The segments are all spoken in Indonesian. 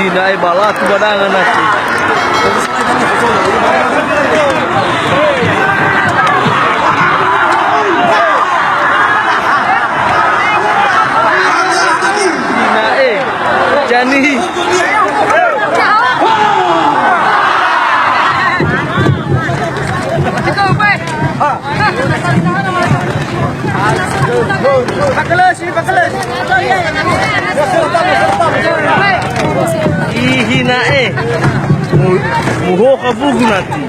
Hinay balat badangan nasi. Hinay Jani. Ihina muho kabug nanti.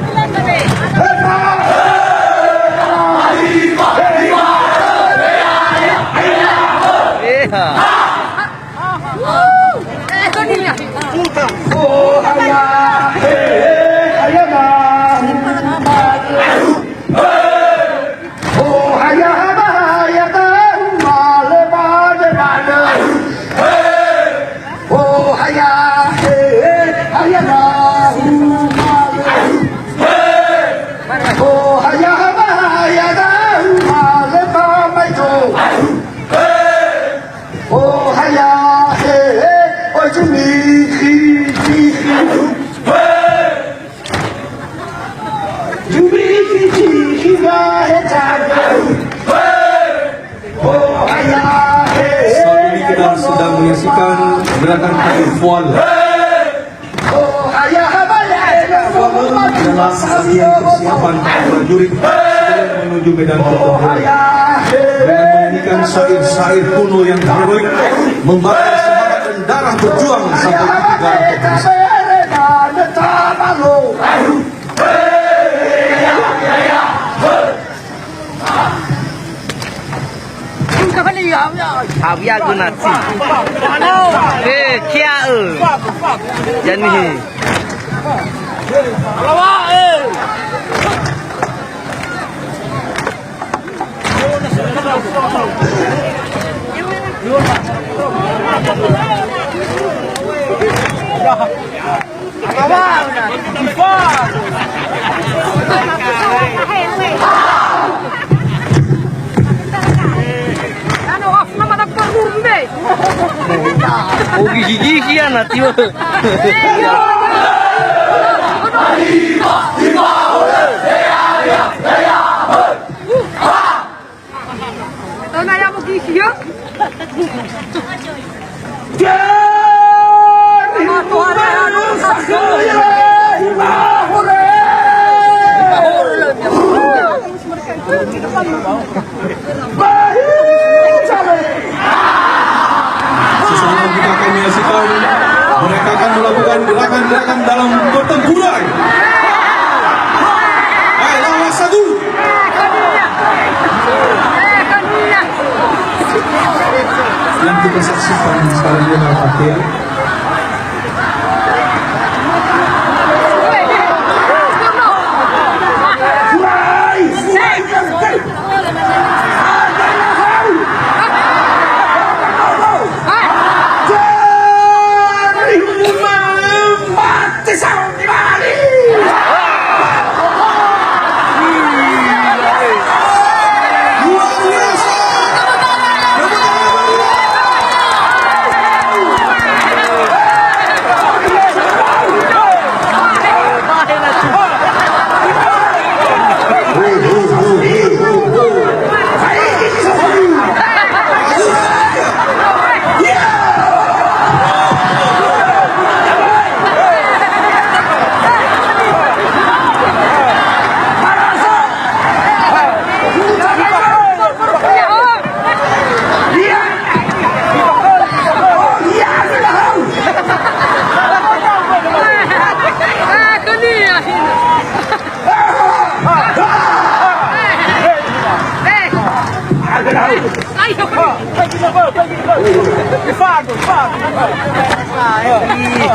Sedang menyaksikan gerakan takbir fual dalam persiapan prajurit sebelum menuju medan pertempuran dengan menyanyikan syair-syair kuno yang heroik membakar semangat dan darah berjuang sampai titik darah terpisah. Abia gunati. Kia Jani. Oh gigi anak tio. Sesudah kita akan menyaksikan mereka akan melakukan gerakan-gerakan dalam pertempuran. Ayo satu. Yang kita saksikan sekarang ini adalah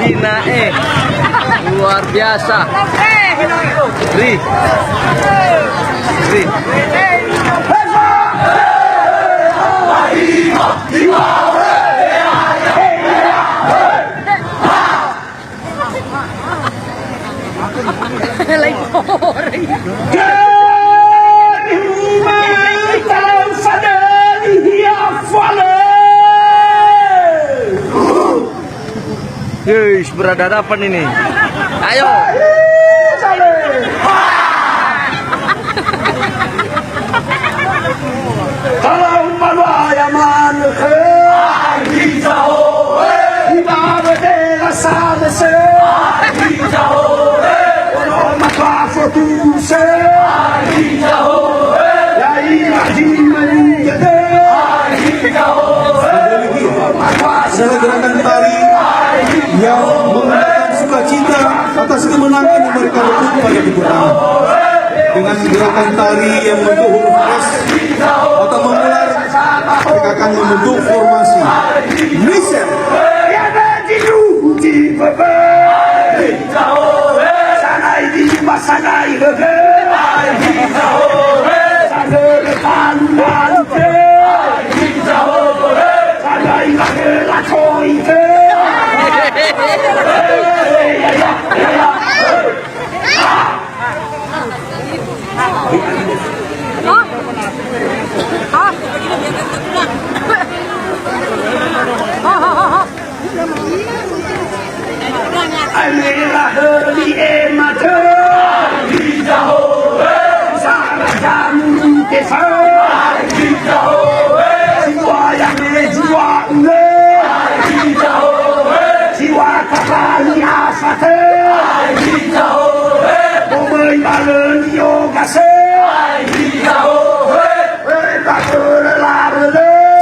Hina luar biasa. Ri. Dari habis berhadapan ini. Ayo. Kalau yaman adalah gerakan tari yang menggunakan sukacita atas kemenangan yang mereka rebut pada peperangan. Dengan gerakan tari yang membentuk huruf S atau mengular, mereka akan membentuk formasi Nissan.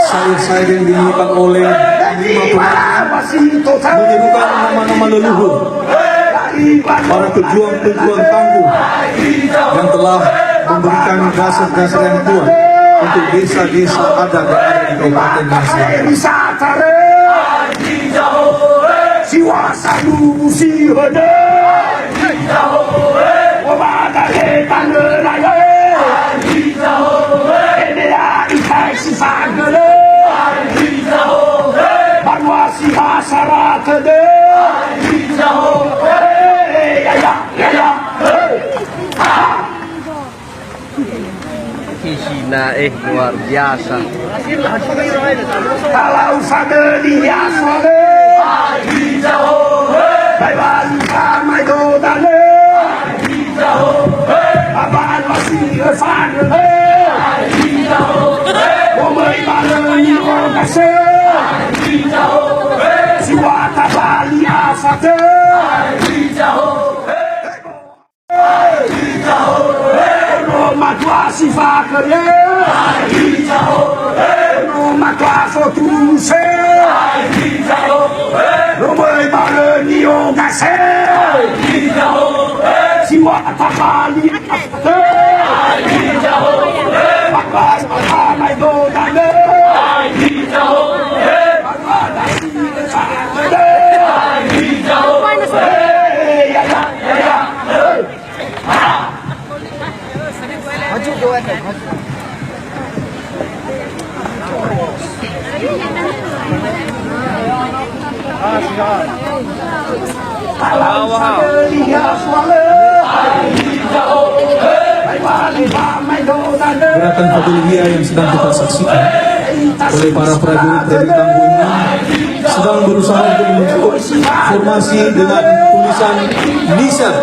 Sair-sair yang dinyanyikan oleh 5 penyanyi menyebutkan nama-nama leluhur para pejuang-pejuang tangguh yang telah memberikan dasar-dasar yang kuat untuk desa-desa adat yang ada di Kabupaten Hina luar biasa. Kalau sada dia sore, baiwan kamai dodane, aban masih kesana, omai balani orkase, siwa tabali asate. Matwa sifa kere, no matwa fotuse, no mai bare ni o gase, siwa tapali ate, papas papai do dane, Gerakan Fadiliyah yang sedang kita saksikan oleh para prajurit tangguh ini sedang berusaha untuk membentuk formasi dengan tulisan Nissan.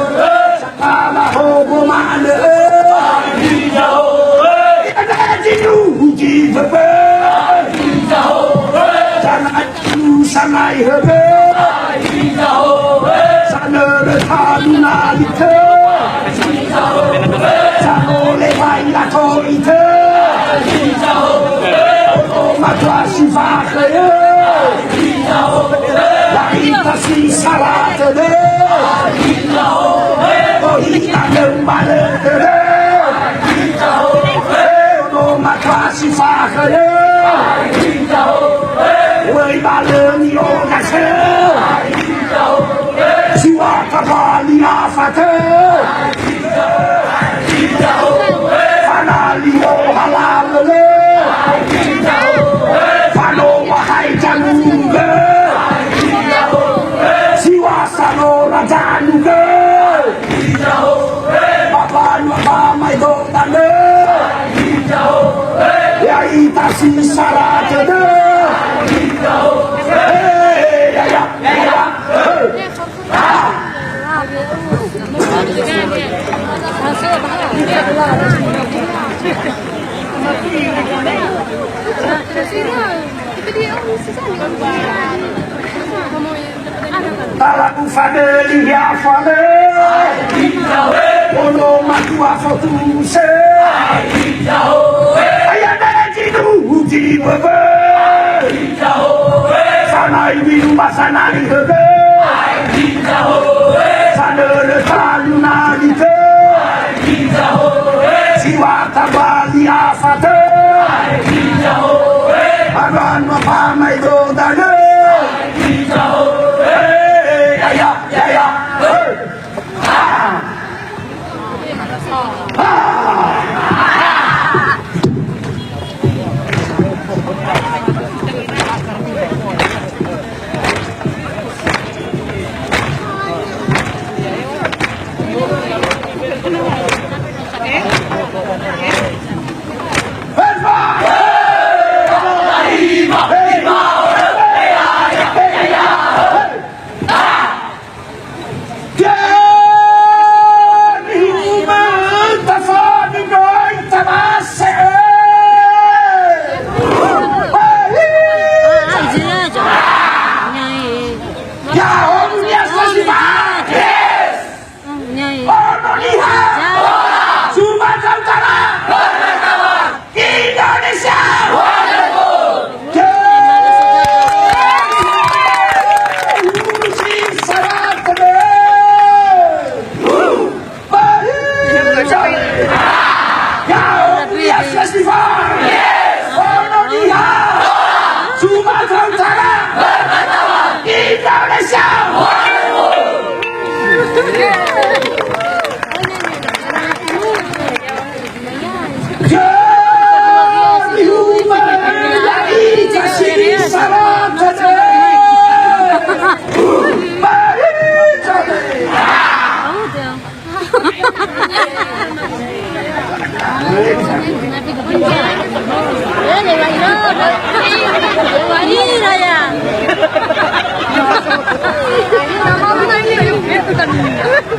Talaku fadeli ya fadeli Ono matua fotuse Ayana jidu di bebe Sana ibi rumah sana di bebe Sana letalu na di te Siwa tabali afate Aran mapamay do dane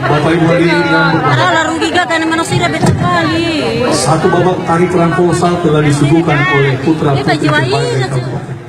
Bapak Ibu hadirin yang satu babak tari transversal telah disuguhkan oleh putra putri berbagai kabupaten.